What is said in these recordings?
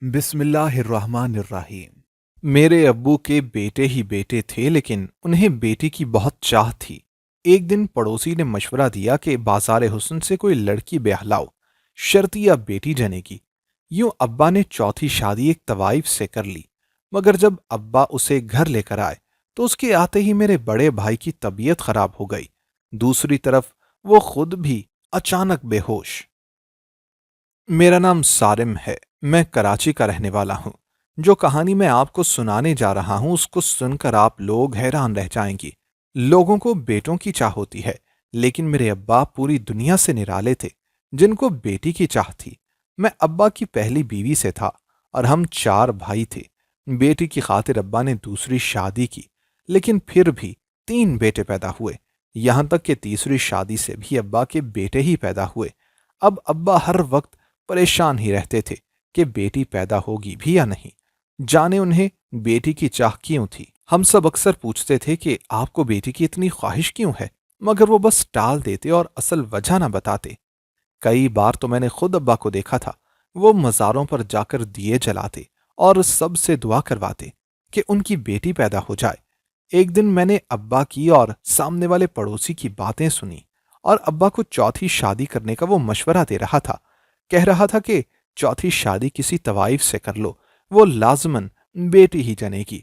بسم اللہ الرحمن الرحیم۔ میرے ابو کے بیٹے ہی بیٹے تھے، لیکن انہیں بیٹی کی بہت چاہ تھی۔ ایک دن پڑوسی نے مشورہ دیا کہ بازار حسن سے کوئی لڑکی بہلاؤ، شرطیہ بیٹی جنے کی۔ یوں ابا نے چوتھی شادی ایک طوائف سے کر لی، مگر جب ابا اسے گھر لے کر آئے تو اس کے آتے ہی میرے بڑے بھائی کی طبیعت خراب ہو گئی۔ دوسری طرف وہ خود بھی اچانک بے ہوش۔ میرا نام سارم ہے، میں کراچی کا رہنے والا ہوں۔ جو کہانی میں آپ کو سنانے جا رہا ہوں اس کو سن کر آپ لوگ حیران رہ جائیں گی۔ لوگوں کو بیٹوں کی چاہ ہوتی ہے، لیکن میرے ابا پوری دنیا سے نرالے تھے جن کو بیٹی کی چاہ تھی۔ میں ابا کی پہلی بیوی سے تھا اور ہم 4 بھائی تھے۔ بیٹی کی خاطر ابا نے دوسری شادی کی، لیکن پھر بھی 3 بیٹے پیدا ہوئے، یہاں تک کہ تیسری شادی سے بھی ابا کے بیٹے ہی پیدا ہوئے۔ اب ابا ہر وقت پریشان ہی رہتے تھے کہ بیٹی پیدا ہوگی بھی یا نہیں، جانے انہیں بیٹی کی چاہ کیوں تھی۔ ہم سب اکثر پوچھتے تھے کہ آپ کو بیٹی کی اتنی خواہش کیوں ہے، مگر وہ بس ٹال دیتے اور اصل وجہ نہ بتاتے۔ کئی بار تو میں نے خود ابا کو دیکھا تھا، وہ مزاروں پر جا کر دیے جلاتے اور سب سے دعا کرواتے کہ ان کی بیٹی پیدا ہو جائے۔ ایک دن میں نے ابا کی اور سامنے والے پڑوسی کی باتیں سنی، اور ابا کو چوتھی شادی کرنے کا وہ مشورہ دے رہا تھا۔ کہہ رہا تھا کہ چوتھی شادی کسی طوائف سے کر لو، وہ لازماً بیٹی ہی جنے گی۔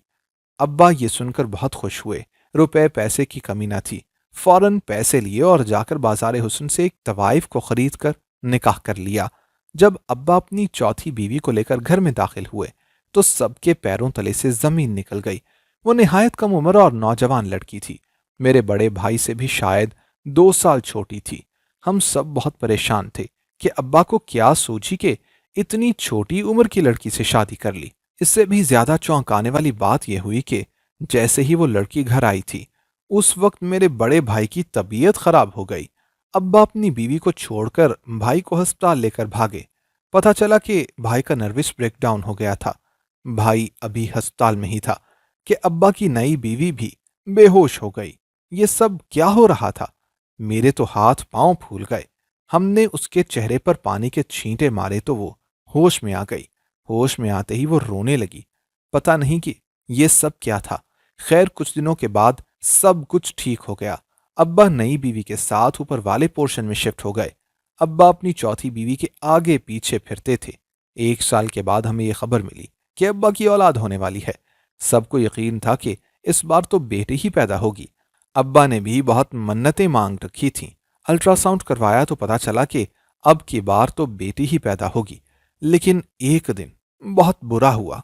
ابا یہ سن کر بہت خوش ہوئے، روپے پیسے کی کمی نہ تھی، فوراً پیسے لیے اور جا کر بازار حسن سے ایک طوائف کو خرید کر نکاح کر لیا۔ جب ابا اپنی چوتھی بیوی کو لے کر گھر میں داخل ہوئے تو سب کے پیروں تلے سے زمین نکل گئی۔ وہ نہایت کم عمر اور نوجوان لڑکی تھی، میرے بڑے بھائی سے بھی شاید 2 سال چھوٹی تھی۔ ہم سب بہت پریشان تھے کہ ابا کو کیا سوچی کہ اتنی چھوٹی عمر کی لڑکی سے شادی کر لی۔ اس سے بھی زیادہ چونکانے والی بات یہ ہوئی کہ جیسے ہی وہ لڑکی گھر آئی تھی، اس وقت میرے بڑے بھائی کی طبیعت خراب ہو گئی۔ ابا اپنی بیوی کو چھوڑ کر بھائی کو ہسپتال لے کر بھاگے۔ پتہ چلا کہ بھائی کا نروس بریک ڈاؤن ہو گیا تھا۔ بھائی ابھی ہسپتال میں ہی تھا کہ ابا کی نئی بیوی بھی بے ہوش ہو گئی۔ یہ سب کیا ہو رہا تھا؟ میرے تو ہاتھ پاؤں پھول گئے۔ ہم نے اس کے چہرے پر پانی کے چھینٹے مارے تو وہ ہوش میں آ گئی۔ ہوش میں آتے ہی وہ رونے لگی۔ پتہ نہیں کہ یہ سب کیا تھا۔ خیر کچھ دنوں کے بعد سب کچھ ٹھیک ہو گیا۔ ابا نئی بیوی کے ساتھ اوپر والے پورشن میں شفٹ ہو گئے۔ ابا اپنی چوتھی بیوی کے آگے پیچھے پھرتے تھے۔ 1 سال کے بعد ہمیں یہ خبر ملی کہ ابا کی اولاد ہونے والی ہے۔ سب کو یقین تھا کہ اس بار تو بیٹی ہی پیدا ہوگی۔ ابا نے بھی بہت منتیں مانگ رکھی تھیں۔ الٹرا ساؤنڈ کروایا تو پتا چلا کہ اب کی بار تو بیٹی ہی پیدا ہوگی۔ لیکن ایک دن بہت برا ہوا۔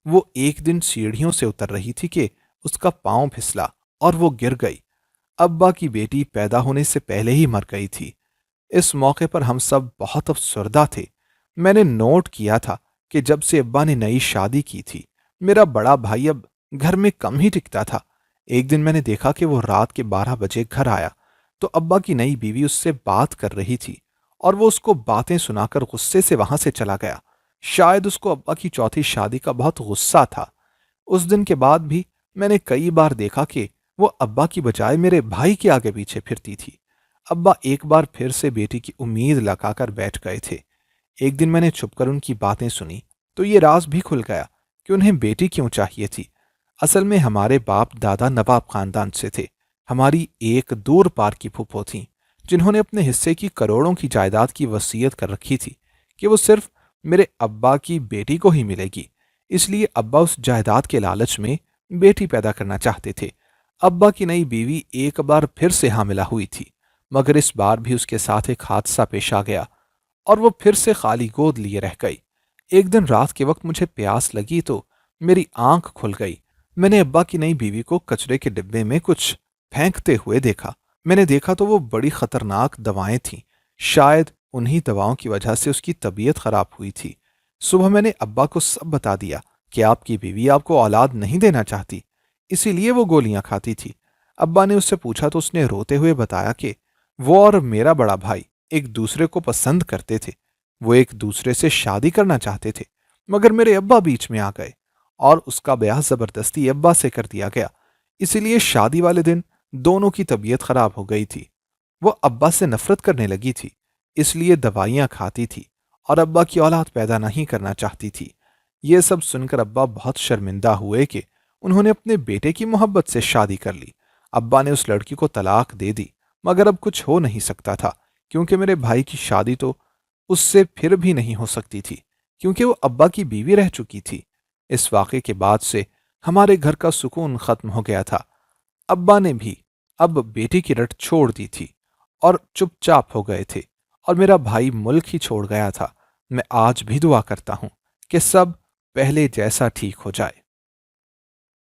وہ ایک دن سیڑھیوں سے اتر رہی تھی کہ اس کا پاؤں پھسلا اور وہ گر گئی۔ ابا کی بیٹی پیدا ہونے سے پہلے ہی مر گئی تھی۔ اس موقع پر ہم سب بہت افسردہ تھے۔ میں نے نوٹ کیا تھا کہ جب سے ابا نے نئی شادی کی تھی، میرا بڑا بھائی اب گھر میں کم ہی ٹکتا تھا۔ ایک دن میں نے دیکھا کہ وہ رات کے 12 بجے گھر آیا تو ابا کی نئی بیوی اس سے بات کر رہی تھی، اور وہ اس کو باتیں سنا کر غصے سے وہاں سے چلا گیا۔ شاید اس کو ابا کی چوتھی شادی کا بہت غصہ تھا۔ اس دن کے بعد بھی میں نے کئی بار دیکھا کہ وہ ابا کی بجائے میرے بھائی کے آگے پیچھے پھرتی تھی۔ ابا ایک بار پھر سے بیٹی کی امید لگا کر بیٹھ گئے تھے۔ ایک دن میں نے چھپ کر ان کی باتیں سنی تو یہ راز بھی کھل گیا کہ انہیں بیٹی کیوں چاہیے تھی۔ اصل میں ہمارے باپ دادا نواب خاندان سے تھے۔ ہماری ایک دور پار کی پھپھو تھیں جنہوں نے اپنے حصے کی کروڑوں کی جائیداد کی وصیت کر رکھی تھی کہ وہ صرف میرے ابا کی بیٹی کو ہی ملے گی۔ اس لیے ابا اس جائیداد کے لالچ میں بیٹی پیدا کرنا چاہتے تھے۔ ابا کی نئی بیوی ایک بار پھر سے حاملہ ہوئی تھی، مگر اس بار بھی اس کے ساتھ ایک حادثہ پیش آ گیا اور وہ پھر سے خالی گود لیے رہ گئی۔ ایک دن رات کے وقت مجھے پیاس لگی تو میری آنکھ کھل گئی۔ میں نے ابا کی نئی بیوی کو کچرے کے ڈبے میں کچھ پھینکتے ہوئے دیکھا۔ میں نے دیکھا تو وہ بڑی خطرناک دوائیں تھیں۔ شاید انہی دواؤں کی وجہ سے اس کی طبیعت خراب ہوئی تھی۔ صبح میں نے ابا کو سب بتا دیا کہ آپ کی بیوی آپ کو اولاد نہیں دینا چاہتی، اسی لیے وہ گولیاں کھاتی تھی۔ ابا نے اس سے پوچھا تو اس نے روتے ہوئے بتایا کہ وہ اور میرا بڑا بھائی ایک دوسرے کو پسند کرتے تھے۔ وہ ایک دوسرے سے شادی کرنا چاہتے تھے، مگر میرے ابا بیچ میں آ گئے اور اس کا بیاہ زبردستی ابا سے کر دیا گیا۔ اسی لیے شادی والے دن دونوں کی طبیعت خراب ہو گئی تھی۔ وہ ابا سے نفرت کرنے لگی تھی، اس لیے دوائیاں کھاتی تھی اور ابا کی اولاد پیدا نہیں کرنا چاہتی تھی۔ یہ سب سن کر ابا بہت شرمندہ ہوئے کہ انہوں نے اپنے بیٹے کی محبت سے شادی کر لی۔ ابا نے اس لڑکی کو طلاق دے دی، مگر اب کچھ ہو نہیں سکتا تھا، کیونکہ میرے بھائی کی شادی تو اس سے پھر بھی نہیں ہو سکتی تھی، کیونکہ وہ ابا کی بیوی رہ چکی تھی۔ اس واقعے کے بعد سے ہمارے گھر کا سکون ختم ہو گیا تھا۔ ابا نے بھی اب بیٹے کی رٹ چھوڑ دی تھی اور چپ چاپ ہو گئے تھے، اور میرا بھائی ملک ہی چھوڑ گیا تھا۔ میں آج بھی دعا کرتا ہوں کہ سب پہلے جیسا ٹھیک ہو جائے۔